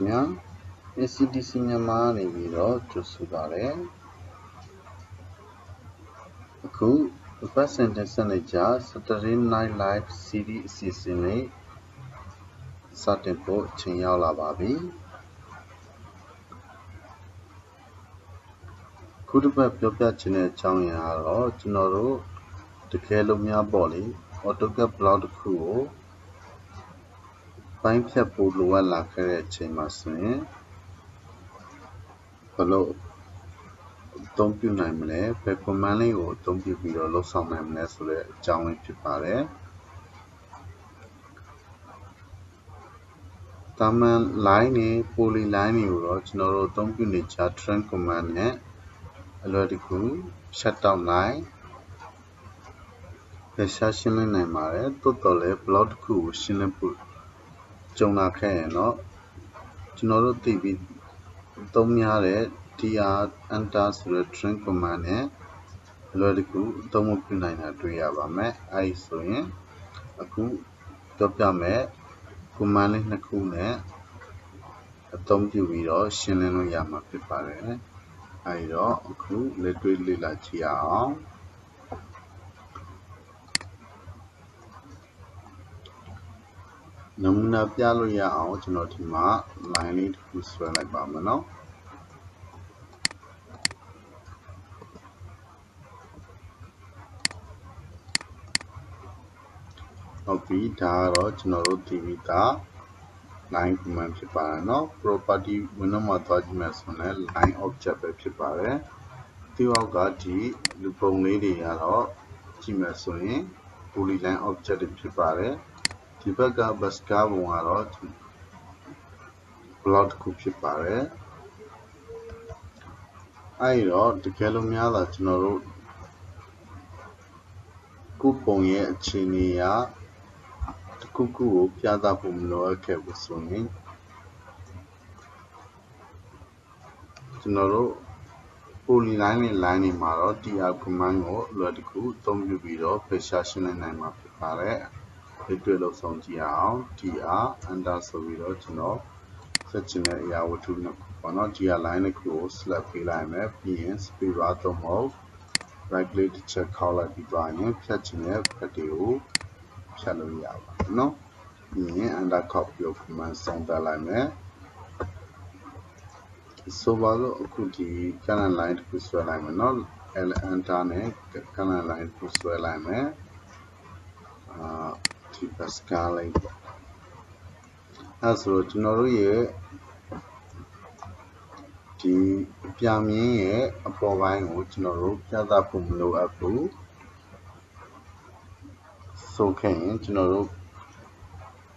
Now, ACDC Myanmarနေပြီးတော့ကြိုဆိုပါတယ်အခု First Sentence နဲ့ကြာ Saturday Night Live Series အစီအစဉ်လေးစတင်ဖို့အချိန်ရောက်လာပါပြီခုတစ်ပတ်ပြောပြချင်တဲ့အကြောင်းအရာကတော့ကျွန်တော်တို့တကယ်လို့များပေါ့လေ AutoCAD block တစ်ခုကိုပိုင်းဖြတ်ဖို့လိုအပ်လာခဲ့တဲ့အချိန်မှာဆိုရင်ဘယ်လိုအသုံးပြုနိုင်မလဲဘယ် command လေးကိုအသုံးပြုပြီးတော့လုပ်ဆောင်နိုင်မလဲဆိုတဲ့အကြောင်းလေးဖြစ်ပါတယ်တာမန် line နဲ့ polyline တွေကိုတော့ကျွန်တော်တို့အသုံးပြုနေကြ trend command နဲ့အလွယ်တကူ shutdown line ဖယ်ရှားရှင်းလင်းနိုင်ပါတယ်တိုးတော်လဲ block တစ်ခုကိုရှင်းလင်းဖို့ကြုံလာခဲ့ရင်တော့ကျွန်တော်တို့သိပြီးသုံးများတဲ့ dr enter ဆိုတဲ့ trend command နဲ့အလွယ်တကူအသုံးမပြုနိုင်တာတွေ့ရပါမယ်အဲဒီဆိုရင်အခုပြောပြမယ် command လေးနှစ်ခုနဲ့အသုံးပြုပြီးတော့ရှင်းလင်းလို့ရမှာဖြစ်ပါတယ်အဲဒီတော့အခုလက်တွေ့လေ့လာကြည့်အောင်နမူနာပြလို့ရအောင်ကျွန်တော်ဒီမှာ line လေးတစ်ခုဆွဲလိုက်ပါမယ်နော်ဟုတ်ပြီဒါကတော့ကျွန်တော်တို့ဒီဗီတာ line command ဖြစ်ပါတယ်เนาะ property window မှာသွားကြည့်မယ်ဆိုရင် line object ပဲဖြစ်ပါတယ်ဒီအောက်ကဒီလူပုံလေးတွေကတော့ကြည့်မယ်ဆိုရင် polyline object တွေဖြစ်ပါတယ်ဒီဘက်က bus car ပုံကတော့ block တစ်ခုဖြစ်ပါတယ်အဲဒီတော့တကယ်လို့များတာကျွန်တော်တို့ခုပုံရဲ့အခြေအနေအရတစ်ခုခုကိုပြသဖို့မလိုအပ်ခဲ့ဘူးဆိုရင်ကျွန်တော်တို့ polyline နဲ့ line တွေမှာတော့ tr command ကိုအလွယ်တကူအသုံးပြုပြီးတော့ဖယ်ရှားရှင်းလင်းနိုင်မှာဖြစ်ပါတယ်ဒီတွေ့လို့ဆုံးကြည့်အောင် tr enter ဆိုပြီးတော့ကျွန်တော်ဆက်ချင်တဲ့အရာဝတ္ထုနှစ်ခုပေါ့နော် tr line တစ်ခုကို select ပေးလိုက်မယ်ပြီးရင် space bar သုံးဖို့ right click တစ်ချက်ခေါက်လိုက်ပြီးသွားရင်ဖြတ်ချင်တဲ့ဖက်တွေကိုဖြတ်လို့ရပါတယ်နော်ပြီးရင် enter ခေါက်ပြီး command ဆုံးတက်လိုက်မယ်ဆိုပါတော့အခုဒီ color line တစ်ခုဆွဲလိုက်မယ်နော် l enter နဲ့ color line တစ်ခုဆွဲလိုက်မယ်ဒီ pascal လေးပေါ့အဲဆိုတော့ကျွန်တော်တို့ရဲ့ဒီအပြမြင်းရဲ့အပေါ်ပိုင်းကိုကျွန်တော်တို့ပြသဖို့မလိုအပ်ဘူးဆိုခဲ့ရင်ကျွန်တော်တို့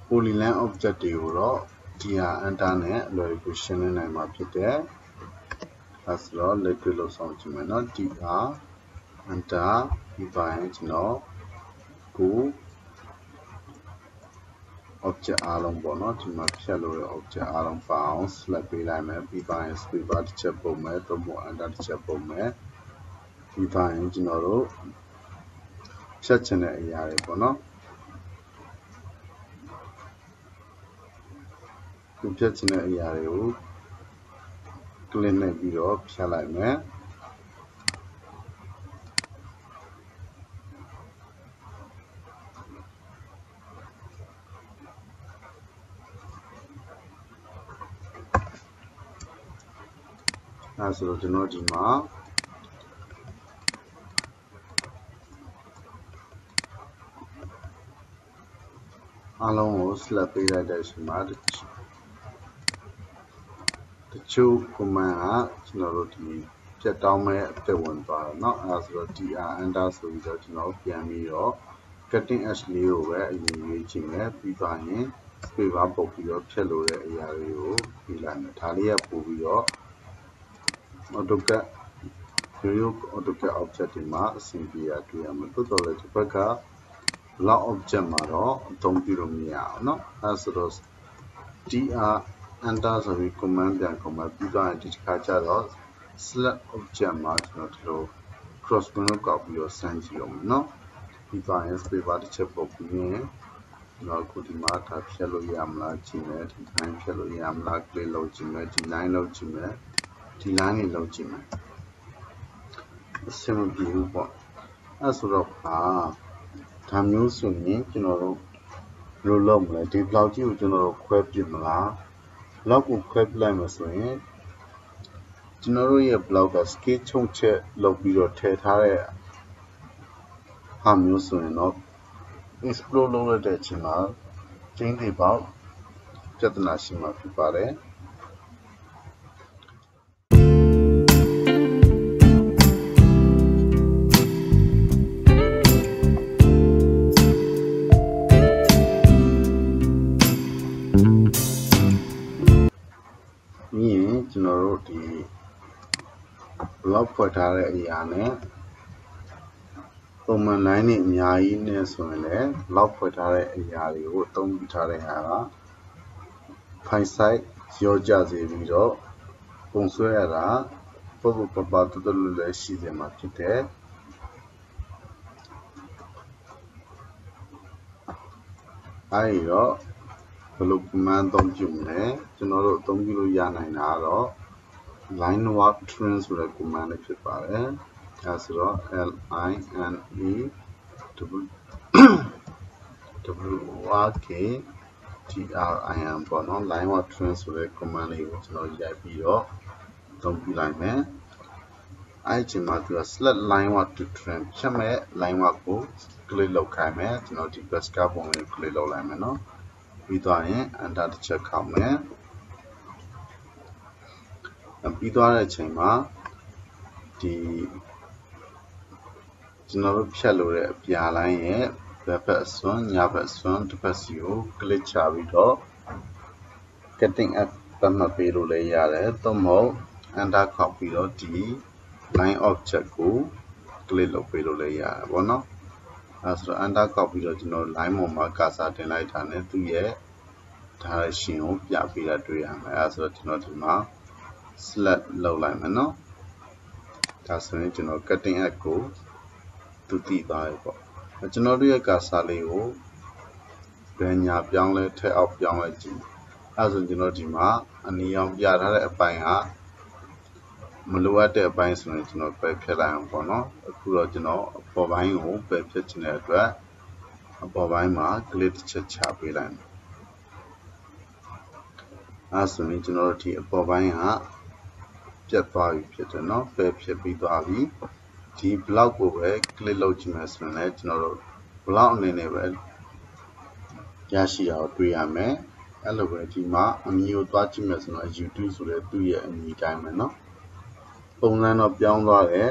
polyline object တွေကိုတော့ dr enter နဲ့အလွယ်တကူရှင်းလင်းနိုင်မှာဖြစ်တယ်အဲဆိုတော့လက်တွေ့လို့ဆောင်ကြည့်မယ်နော် dr enter ဒီပိုင်းကျွန်တော်ကို object အားလုံးပေါ့နော်ဒီမှာဖြတ်လို့ရ object အားလုံးပါအောင် select ပေးလိုက်မယ်ပြီးပါရင် space bar တစ်ချက်ပုံမယ်သို့မဟုတ် enter တစ်ချက်ပုံမယ်ပြီးပါရင်ကျွန်တော်တို့ဖြတ်ချင်တဲ့အရာတွေပေါ့နော်ဒီဖြတ်ချင်တဲ့အရာတွေကို click နဲ့ပြီးတော့ဖြတ်လိုက်မယ်အဲဆိုတော့ကျွန်တော်ဒီမှာအားလုံးကို select ပေးလိုက်တဲ့အချိန်မှာတချို့ command ကကျွန်တော်တို့ဒီပြတ်တောင်းမဲ့အသက်ဝင်သွားတယ်เนาะအဲဆိုတော့ dr enter ဆိုပြီးတော့ကျွန်တော်ပြန်ပြီးတော့ cutting edge လေးကိုပဲအရင်ရွေးချင်တယ်ပြီးသွားရင် space bar ပုတ်ပြီးတော့ဖြတ်လို့တဲ့အရာတွေကိုပြီးလိုက်မယ်ဒါလေးကပို့ပြီးတော့AutoCAD AutoCAD object တွေမှာအဆင်ပြေရတွေ့ရမှာတိုးတော်လည်းဒီဘက်က block object မှာတော့အသုံးပြုလို့မရအောင်เนาะအဲဆိုတော့ dr enter ဆိုပြီး command ပြန်ခေါ်မှာပြီးသွားရင်ဒီတစ်ခါကျတော့ select object မှာကျွန်တော်ဒီလို cross window ကောက်ပြီးတော့စမ်းကြည့်အောင်เนาะပြီးသွားရင် space bar တစ်ချက်ပုတ်ပြီးရင် Nó cũng thì mà thà phía lối yam là chỉ mẹ thì line phía lối yam là cái lâu chỉ mẹ thì line lâu chỉ mẹ thì line này lâu chỉ mẹ xem một điều bọn à số đó tham nhớ suy nghĩ cho nó rồi lồng lại thì lâu chỉ cho nó khép gì mà là lâu cũng khép lại mà suy nghĩ cho nó rồi lâu cái sketch trong chế lâu bị rồi thay thay tham nhớ suy nghĩ nó explore lâu lại chỉ mà chính thì bảo chất là gì mà phải bảo đấy như cho nó rồi thì lâu phải thay cái gì này Polyline này nhảy này xong rồi lâu phải thay cái gì của tông bị thay à phải sai giờ ra gì bây giờ công suy ra bố bố bà tụi lấy xí gì mà cái thế ai đó lúc mà tông chim này cho nó rồi tông cái lối này nào Linework transfer command के पारे as रो LINEWRKTRIM पर ना Linework transfer command को चलो जाए पिरो तो पिलाए में आई चिमा तो select Linework to trim चमे Linework को क्लिक लोकाए में चलो डिप्रेस का बोंगे क्लिक लोलाए में ना पिताए अंडर चेक काम मेंပြီးသွားတဲ့အချိန်မှာဒီကျွန်တော်တို့ဖြတ်လို့တဲ့အပြာလိုင်းရဲ့ဘက်ဖက်အစွန်းညာဘက်အစွန်းတစ်ဖက်စီကို click ချပြီးတော့ cutting app သတ်မှတ်ပေးလို့လည်းရတယ်။သို့မဟုတ် enter ခောက်ပြီးတော့ဒီ line object ကို click လုပ်ပေးလို့လည်းရတယ်ပေါ့နော်။အဲဆိုတော့ enter ခောက်ပြီးတော့ကျွန်တော် line ပေါ်မှာ cursor တင်လိုက်တာနဲ့သူ့ရဲ့ direction ကိုပြပေးတာတွေ့ရမယ်။အဲဆိုတော့ကျွန်တော်ဒီမှာselect လုပ်လိုက်မယ်နော်ဒါဆိုရင်ကျွန်တော် cutting app ကိုသူတည်သွားပြီပေါ့ကျွန်တော်တို့ရဲ့ cursor လေးကိုဘယ်ညာပြောင်းလဲထက်အောက်ပြောင်းလဲကြည့်အဲဆိုကျွန်တော်ဒီမှာအနီရောင်ပြထားတဲ့အပိုင်းကမလိုအပ်တဲ့အပိုင်းဆိုရင်ကျွန်တော်ပယ်ဖြတ်လိုက်အောင်ပေါ့နော်အခုတော့ကျွန်တော်အပေါ်ပိုင်းကိုပယ်ဖြတ်ခြင်းတဲ့အတွက်အပေါ်ပိုင်းမှာ click တစ်ချက်ချပေးလိုက်မယ်အဲဆိုရင်ကျွန်တော်တို့ဒီအပေါ်ပိုင်းကပြတ်သွားပြီဖြစ်တယ်နော်ပယ်ဖြစ်ပြီးသွားပြီဒီ block ကိုပဲ click လုပ်ကြည့်မယ်ဆိုရင်လည်းကျွန်တော်တို့ block အနေနဲ့ပဲရရှိအောင်တွေ့ရမယ်အဲ့လိုပဲဒီမှာအမည်ကိုသွားကြည့်မယ်ဆိုတော့ YouTube ဆိုတဲ့သူ့ရဲ့အမည်တိုင်းပဲနော်ပုံစံတော့ပြောင်းသွားတယ်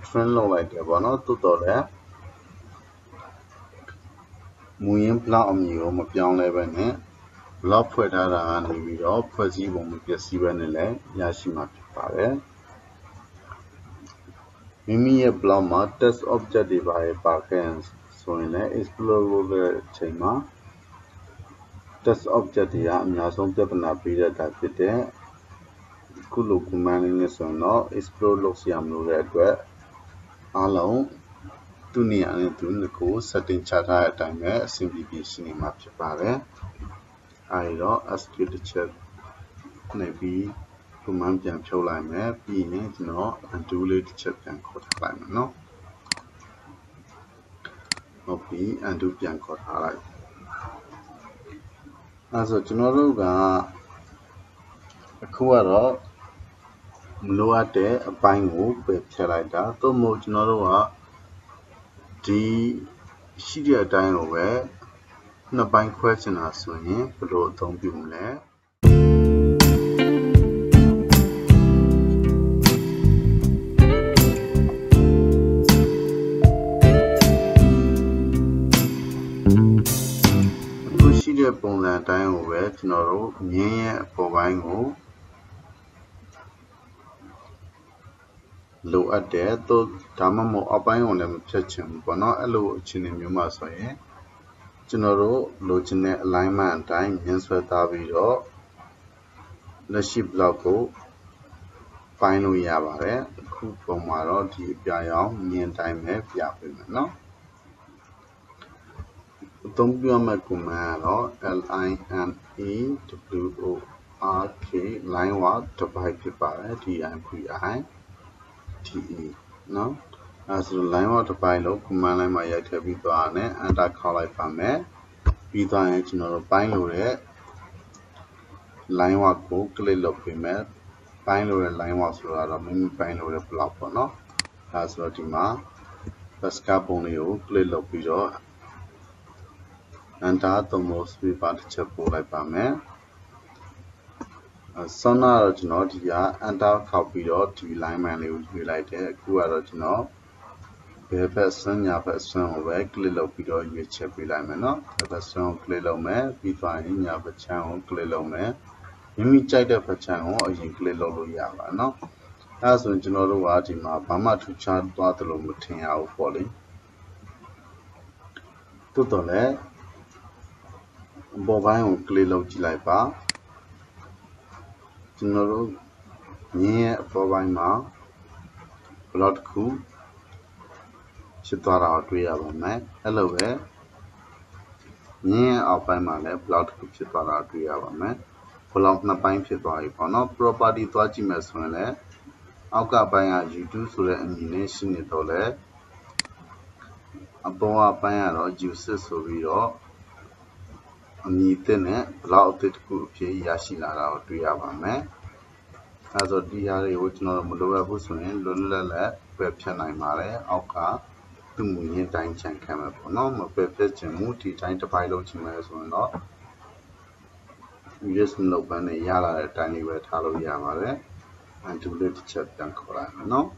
trend လုပ်လိုက်တယ်ပေါ့နော်တိုးတော်လည်းမူရင်း block အမည်ကိုမပြောင်းလဲပဲနဲ့ block ဖွဲ့ထားတာကနေပြီးတော့ဖွဲ့စည်းပုံမပျက်စီးပဲနဲ့လည်းရရှိမှာဖြစ်ပါတယ်မိမိရဲ့ block မှာ test object တွေပါခဲ့ဆိုရင်လည်း explore လုပ်တဲ့အချိန်မှာ test object တွေကအများဆုံးပြဿနာပေးတတ်တာဖြစ်တဲ့ခုလို command လေးနဲ့ဆိုရင်တော့ explore လုပ်စရာမလိုတဲ့အတွက်အားလုံးသူ့နေရာနဲ့သူကို setting ချထားတဲ့အတိုင်းပဲအဆင်ပြေပြေရှိနေမှာဖြစ်ပါတယ်အဲဒီတော့ escape တစ်ချက်နဲ့ပြီး command ပြန်ဖြုတ်လိုက်မယ်ပြီးရင်ကျွန်တော် undo လေးတစ်ချက်ပြန်ခေါ်ထားလိုက်မယ်နော်ဟုတ်ပြီ undo ပြန်ခေါ်ထားလိုက်အဲဆိုကျွန်တော်တို့ကအခုကတော့မလိုအပ်တဲ့အပိုင်းကိုပယ်ဖျက်လိုက်တာသို့မဟုတ်ကျွန်တော်တို့ကဒီရှိတဲ့အတိုင်းကိုပဲနှစ်ပိုင်းခွဲချင်တာဆိုရင်ဘယ်လိုအသုံးပြုမလဲအခုရှိတဲ့ပုံစံအတိုင်းကိုပဲကျွန်တော်တို့မြင်းရဲ့အပေါ်ပိုင်းကိုလိုအပ်တယ်သို့ဒါမှမဟုတ်အောက်ပိုင်းကိုလည်းမဖြတ်ချင်ဘူးပေါ့နော်အဲ့လိုအခြေအနေမျိုးမှာဆိုရင်ကျွန်တော်တို့လိုချင်တဲ့ alignment အတိုင်းမြင်းဆွဲထားပြီးတော့လက်ရှိ block ကိုပိုင်းလို့ရပါတယ်အခုပုံမှာတော့ဒီအပြာရောင်မြင်းတိုင်းပဲပြပေးမယ်နော် Don't be a command or Linework Linework Topographic TE no as the Linework Topographic command line my activity and I call it from Either engineer binary Linework book little female binary Linework so binary block no as the demand the scapolio little video and that the most we part like Pame. Sona original here and our copy of TV line man we like it, who are original. The person, your person, over little video you check we like no. The person, little man, be fine, your channel, little man. You meet check the channel or you little yava no. As when you know the word in my Bama to chat battle of Mutin out falling. To the left. Bovine clay log like bar. General near bovine ma. Blood cool. Chitara out we have a man. Hello, near our by my left. Blood cool chitara out we have a man. Pull out the pine pit by no property to achieve mess when there. Alka by you do so the nation it all. A boa by or juices of your. Nitene, Lautet Kupi, Yashina, Triavame, as a DRA which no Moldova Busuin, Lula, Webchan Mare, Oka, Tumuin, Time Chan Camapono, Pepes, Muti, Time to pilot Chimas or not. You just know when a yala tiny wet Halo Yamare and to let chat than Koran, no?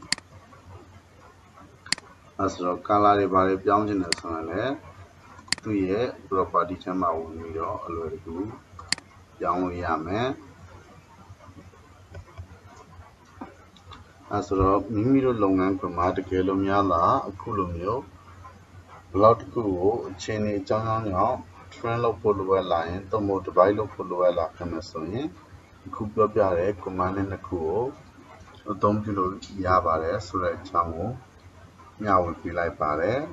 As a Kalari Bari Bianjin as on 2 year property chama will your already do. Young Yame as a Mimiro Longan Chromatic Elomiala, a Kulumio, Bloutico, Cheney Jangan, Trello Pulua Lion, the Motabilo Pulua Camasonia, Kupa Biare, Command in the Kuo, a Domkilo Yavare, Sura Chamo, Now will be like Pare.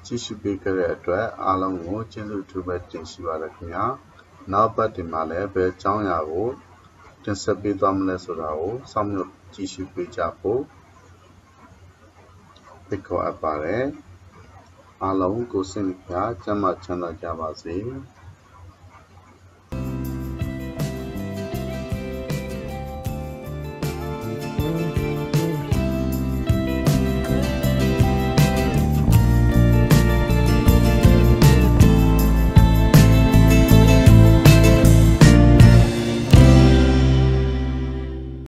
Chishu Baker at Alamo, Chisu to bed Jinsuarakmia, now but in Male, Bed Changao, Tensabi Domless Rao, some of Chishu Pichapo, Pico Apare, Alamo Gosinka, Jama Chana Javasi,